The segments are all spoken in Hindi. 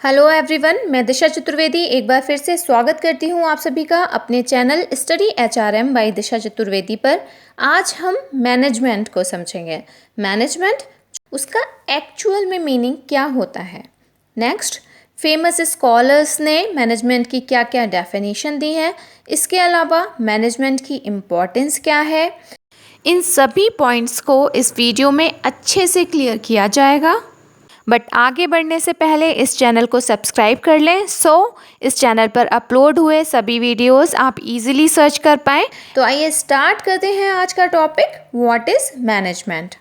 हेलो एवरीवन, मैं दिशा चतुर्वेदी एक बार फिर से स्वागत करती हूँ आप सभी का अपने चैनल स्टडी एचआरएम बाय दिशा चतुर्वेदी पर। आज हम मैनेजमेंट को समझेंगे। मैनेजमेंट, उसका एक्चुअल में मीनिंग क्या होता है। नेक्स्ट, फेमस स्कॉलर्स ने मैनेजमेंट की क्या क्या डेफिनेशन दी है। इसके अलावा मैनेजमेंट की इम्पोर्टेंस क्या है। इन सभी पॉइंट्स को इस वीडियो में अच्छे से क्लियर किया जाएगा। बट आगे बढ़ने से पहले इस चैनल को सब्सक्राइब कर लें इस चैनल पर अपलोड हुए सभी वीडियोस आप इजीली सर्च कर पाएँ। तो आइए स्टार्ट करते हैं आज का topic, what is management.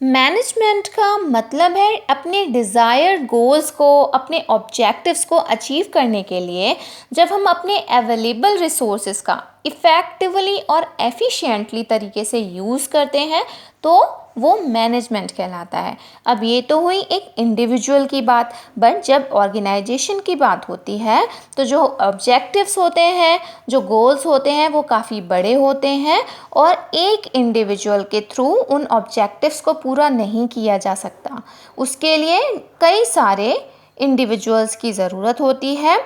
Management का मतलब है अपने डिज़ायर गोल्स को, अपने ऑब्जेक्टिव्स को अचीव करने के लिए जब हम अपने अवेलेबल रिसोर्सेज का इफ़ेक्टिवली और एफिशिएंटली तरीके से यूज़ करते हैं तो वो मैनेजमेंट कहलाता है। अब ये तो हुई एक इंडिविजुअल की बात, बट जब ऑर्गेनाइजेशन की बात होती है तो जो ऑब्जेक्टिव्स होते हैं, जो गोल्स होते हैं वो काफ़ी बड़े होते हैं और एक इंडिविजुअल के थ्रू उन ऑब्जेक्टिव्स को पूरा नहीं किया जा सकता। उसके लिए कई सारे इंडिविजुअल्स की ज़रूरत होती है।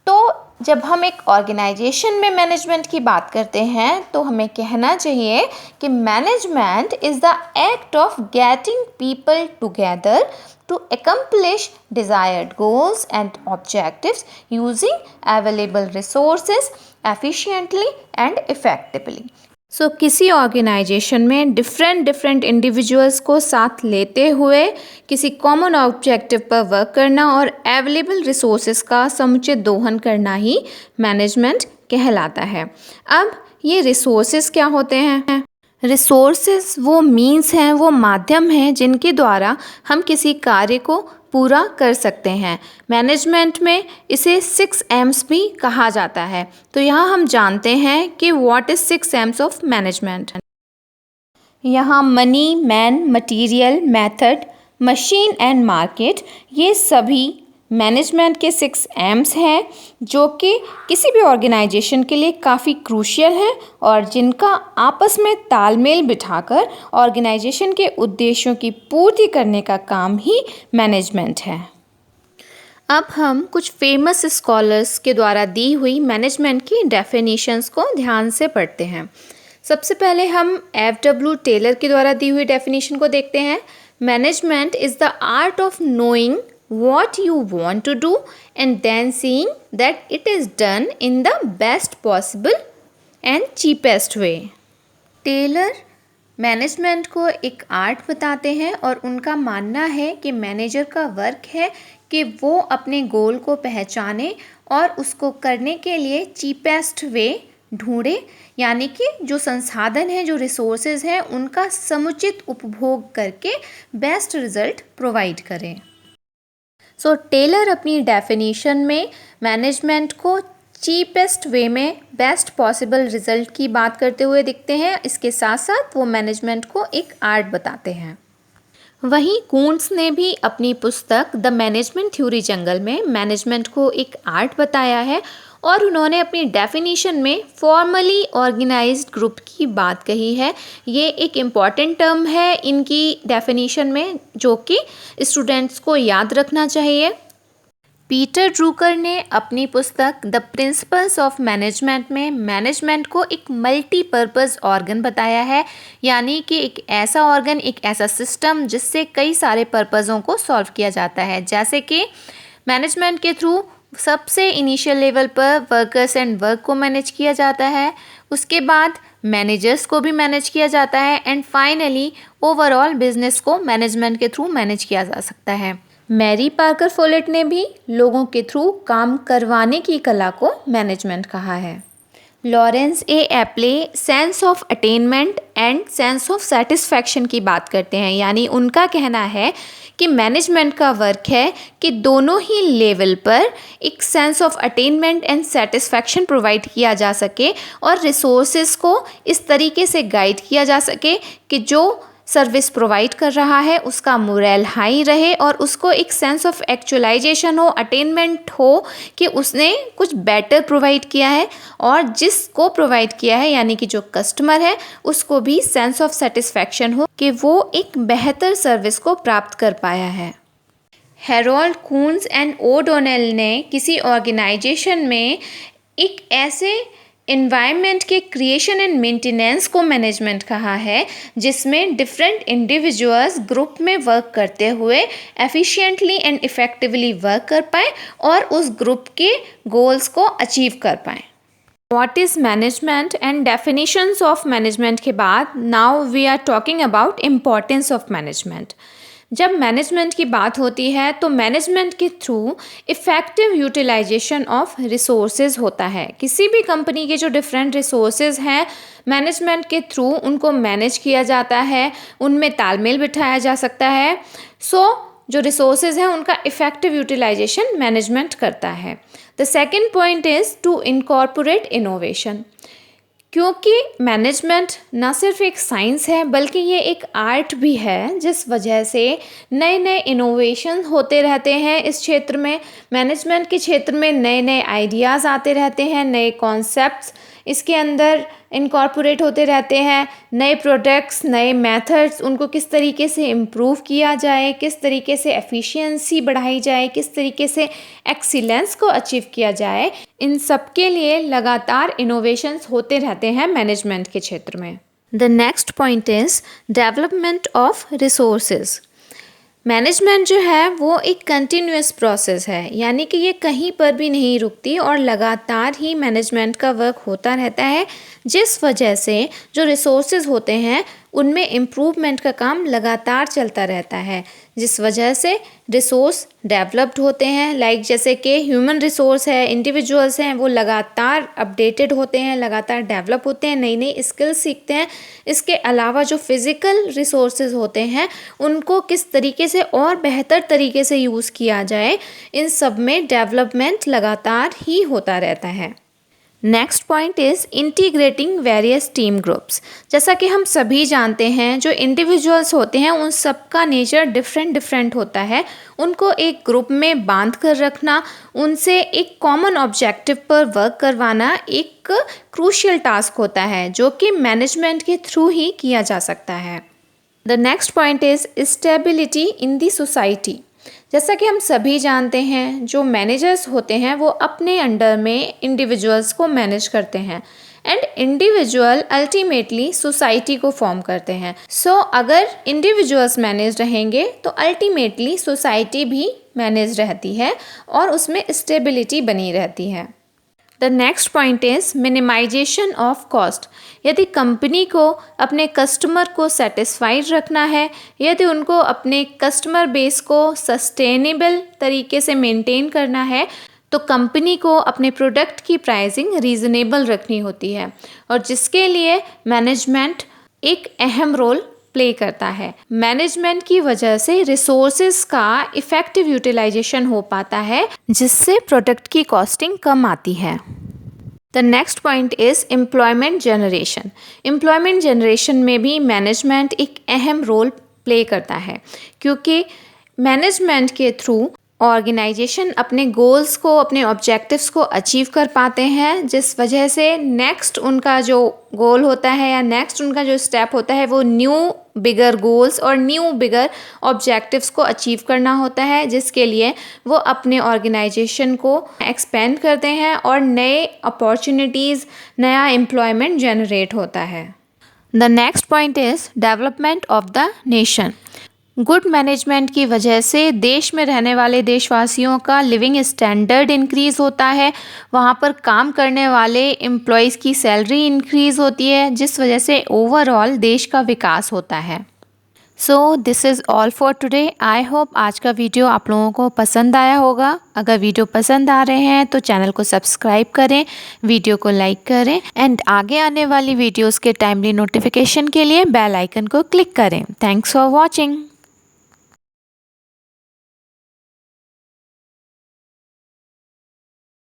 तो जब हम एक ऑर्गेनाइजेशन में मैनेजमेंट की बात करते हैं तो हमें कहना चाहिए कि management is the act of getting people together to accomplish desired goals and objectives using available resources efficiently and effectively. सो किसी ऑर्गेनाइजेशन में डिफरेंट इंडिविजुअल्स को साथ लेते हुए किसी कॉमन ऑब्जेक्टिव पर वर्क करना और अवेलेबल रिसोर्सेज का समुचित दोहन करना ही मैनेजमेंट कहलाता है। अब ये रिसोर्सेज क्या होते हैं? रिसोर्सेज वो मीन्स हैं, वो माध्यम हैं जिनके द्वारा हम किसी कार्य को पूरा कर सकते हैं। मैनेजमेंट में इसे 6 M's भी कहा जाता है। तो यहाँ हम जानते हैं कि what is 6 M's of management. यहाँ money, man, material, method, machine and market, ये सभी मैनेजमेंट के 6 M's हैं जो कि किसी भी ऑर्गेनाइजेशन के लिए काफ़ी क्रूशियल हैं और जिनका आपस में तालमेल बिठाकर ऑर्गेनाइजेशन के उद्देश्यों की पूर्ति करने का काम ही मैनेजमेंट है। अब हम कुछ फेमस स्कॉलर्स के द्वारा दी हुई मैनेजमेंट की डेफिनेशंस को ध्यान से पढ़ते हैं। सबसे पहले हम F.W. टेलर के द्वारा दी हुई डेफिनेशन को देखते हैं। Management is the art of knowing what you want to do and then seeing that it is done in the best possible and cheapest way. Taylor management को एक आर्ट बताते हैं और उनका मानना है कि मैनेजर का वर्क है कि वो अपने गोल को पहचाने और उसको करने के लिए चीपेस्ट वे ढूंढे, यानी कि जो संसाधन हैं, जो रिसोर्सेज हैं, उनका समुचित उपभोग करके बेस्ट रिजल्ट प्रोवाइड करें। सो टेलर अपनी डेफिनेशन में मैनेजमेंट को चीपेस्ट वे में बेस्ट पॉसिबल रिजल्ट की बात करते हुए दिखते हैं। इसके साथ साथ वो मैनेजमेंट को एक आर्ट बताते हैं। वहीं कूंट्स ने भी अपनी पुस्तक द मैनेजमेंट थ्योरी जंगल में मैनेजमेंट को एक आर्ट बताया है और उन्होंने अपनी डेफिनेशन में फॉर्मली ऑर्गेनाइज्ड ग्रुप की बात कही है। ये एक इम्पॉर्टेंट टर्म है इनकी डेफिनेशन में जो कि स्टूडेंट्स को याद रखना चाहिए। पीटर ड्रूकर ने अपनी पुस्तक द प्रिंसिपल्स ऑफ मैनेजमेंट में मैनेजमेंट को एक मल्टीपर्पज़ ऑर्गन बताया है, यानी कि एक ऐसा ऑर्गन, एक ऐसा सिस्टम जिससे कई सारे पर्पज़ों को सॉल्व किया जाता है। जैसे कि मैनेजमेंट के थ्रू सबसे इनिशियल लेवल पर वर्कर्स एंड वर्क को मैनेज किया जाता है, उसके बाद मैनेजर्स को भी मैनेज किया जाता है एंड फाइनली ओवरऑल बिजनेस को मैनेजमेंट के थ्रू मैनेज किया जा सकता है। मैरी पार्कर फोलेट ने भी लोगों के थ्रू काम करवाने की कला को मैनेजमेंट कहा है। Lawrence A एप्ले sense of attainment and sense of satisfaction की बात करते हैं, यानी उनका कहना है कि मैनेजमेंट का वर्क है कि दोनों ही लेवल पर एक sense of attainment and satisfaction provide किया जा सके और रिसोर्सेज को इस तरीके से गाइड किया जा सके कि जो सर्विस प्रोवाइड कर रहा है उसका मोरल हाई रहे और उसको एक सेंस ऑफ एक्चुअलाइजेशन हो, अटेनमेंट हो कि उसने कुछ बेटर प्रोवाइड किया है और जिसको प्रोवाइड किया है यानी कि जो कस्टमर है उसको भी सेंस ऑफ सेटिस्फैक्शन हो कि वो एक बेहतर सर्विस को प्राप्त कर पाया है। हेरोल्ड कून्स एंड ओडोनेल ने किसी ऑर्गेनाइजेशन में एक ऐसे इन्वायरमेंट के क्रिएशन एंड मेंटेनेंस को मैनेजमेंट कहा है जिसमें डिफरेंट इंडिविजुअल्स ग्रुप में वर्क करते हुए एफिशिएंटली एंड इफ़ेक्टिवली वर्क कर पाए और उस ग्रुप के गोल्स को अचीव कर पाए। What is management and definitions of management के बाद now we are talking about importance of management। जब मैनेजमेंट की बात होती है तो मैनेजमेंट के through effective utilisation of resources होता है। किसी भी कंपनी के जो डिफरेंट रिसोर्सेज हैं मैनेजमेंट के थ्रू उनको मैनेज किया जाता है, उनमें तालमेल बिठाया जा सकता है। जो रिसोर्सेज हैं उनका इफ़ेक्टिव यूटिलाइजेशन मैनेजमेंट करता है। The second point is to incorporate innovation, क्योंकि मैनेजमेंट ना सिर्फ एक साइंस है बल्कि ये एक आर्ट भी है, जिस वजह से नए नए इनोवेशन होते रहते हैं। इस क्षेत्र में मैनेजमेंट के क्षेत्र में नए नए आइडियाज़ आते रहते हैं, नए कॉन्सेप्ट्स इसके अंदर इनकॉर्पोरेट होते रहते हैं। नए प्रोडक्ट्स, नए मेथड्स, उनको किस तरीके से इम्प्रूव किया जाए, किस तरीके से एफिशिएंसी बढ़ाई जाए, किस तरीके से एक्सीलेंस को अचीव किया जाए, इन सब के लिए लगातार इनोवेशंस होते रहते हैं मैनेजमेंट के क्षेत्र में। The next point is development of resources. Management जो है वो एक कंटिन्यूअस प्रोसेस है, यानी कि ये कहीं पर भी नहीं रुकती और लगातार ही मैनेजमेंट का वर्क होता रहता है, जिस वजह से जो रिसोर्सेज होते हैं उनमें इम्प्रूवमेंट का काम लगातार चलता रहता है, जिस वजह से रिसोर्स डेवलप्ड होते हैं। लाइक जैसे कि ह्यूमन रिसोर्स है, इंडिविजुअल्स हैं, वो लगातार अपडेटेड होते हैं, लगातार डेवलप होते हैं, नई नई स्किल्स सीखते हैं। इसके अलावा जो फिज़िकल रिसोर्सेज होते हैं उनको किस तरीके से और बेहतर तरीके से यूज़ किया जाए, इन सब में डेवलपमेंट लगातार ही होता रहता है। Next point is integrating various team groups. जैसा कि हम सभी जानते हैं जो इंडिविजुअल्स होते हैं उन सब का नेचर डिफरेंट होता है। उनको एक ग्रुप में बांध कर रखना, उनसे एक कॉमन ऑब्जेक्टिव पर वर्क करवाना एक क्रूशियल टास्क होता है जो कि मैनेजमेंट के थ्रू ही किया जा सकता है। The next point is stability in the society. जैसा कि हम सभी जानते हैं जो मैनेजर्स होते हैं वो अपने अंडर में इंडिविजुअल्स को मैनेज करते हैं एंड इंडिविजुअल अल्टीमेटली सोसाइटी को फॉर्म करते हैं। अगर इंडिविजुअल्स मैनेज रहेंगे तो अल्टीमेटली सोसाइटी भी मैनेज रहती है और उसमें स्टेबिलिटी बनी रहती है। The next point is minimisation of cost. यदि कंपनी को अपने कस्टमर को सेटिस्फाइड रखना है, यदि उनको अपने कस्टमर बेस को सस्टेनेबल तरीके से मेंटेन करना है, तो कंपनी को अपने प्रोडक्ट की प्राइसिंग रीज़नेबल रखनी होती है और जिसके लिए मैनेजमेंट एक अहम रोल प्ले करता है। मैनेजमेंट की वजह से रिसोर्सेज का इफ़ेक्टिव यूटिलाइजेशन हो पाता है, जिससे प्रोडक्ट की कॉस्टिंग कम आती है। The next point is employment generation. Employment generation में भी मैनेजमेंट एक अहम रोल प्ले करता है, क्योंकि मैनेजमेंट के थ्रू ऑर्गेनाइजेशन अपने गोल्स को, अपने ऑब्जेक्टिव्स को अचीव कर पाते हैं, जिस वजह से नेक्स्ट उनका जो गोल होता है या नेक्स्ट उनका जो स्टेप होता है वो न्यू बिगर गोल्स और न्यू बिगर ऑब्जेक्टिव्स को अचीव करना होता है, जिसके लिए वो अपने ऑर्गेनाइजेशन को एक्सपेंड करते हैं और नए अपॉर्चुनिटीज़, नया एम्प्लॉयमेंट जनरेट होता है। The next point is development of the nation. Good management की वजह से देश में रहने वाले देशवासियों का लिविंग स्टैंडर्ड इंक्रीज़ होता है, वहाँ पर काम करने वाले एम्प्लॉयज़ की सैलरी इंक्रीज़ होती है, जिस वजह से ओवरऑल देश का विकास होता है। So this is all for today. I hope आज का वीडियो आप लोगों को पसंद आया होगा। अगर वीडियो पसंद आ रहे हैं तो चैनल को सब्सक्राइब करें, वीडियो को लाइक करें एंड आगे आने वाली वीडियोज़ के टाइमली नोटिफिकेशन के लिए बेल आइकन को क्लिक करें। Thanks for watching.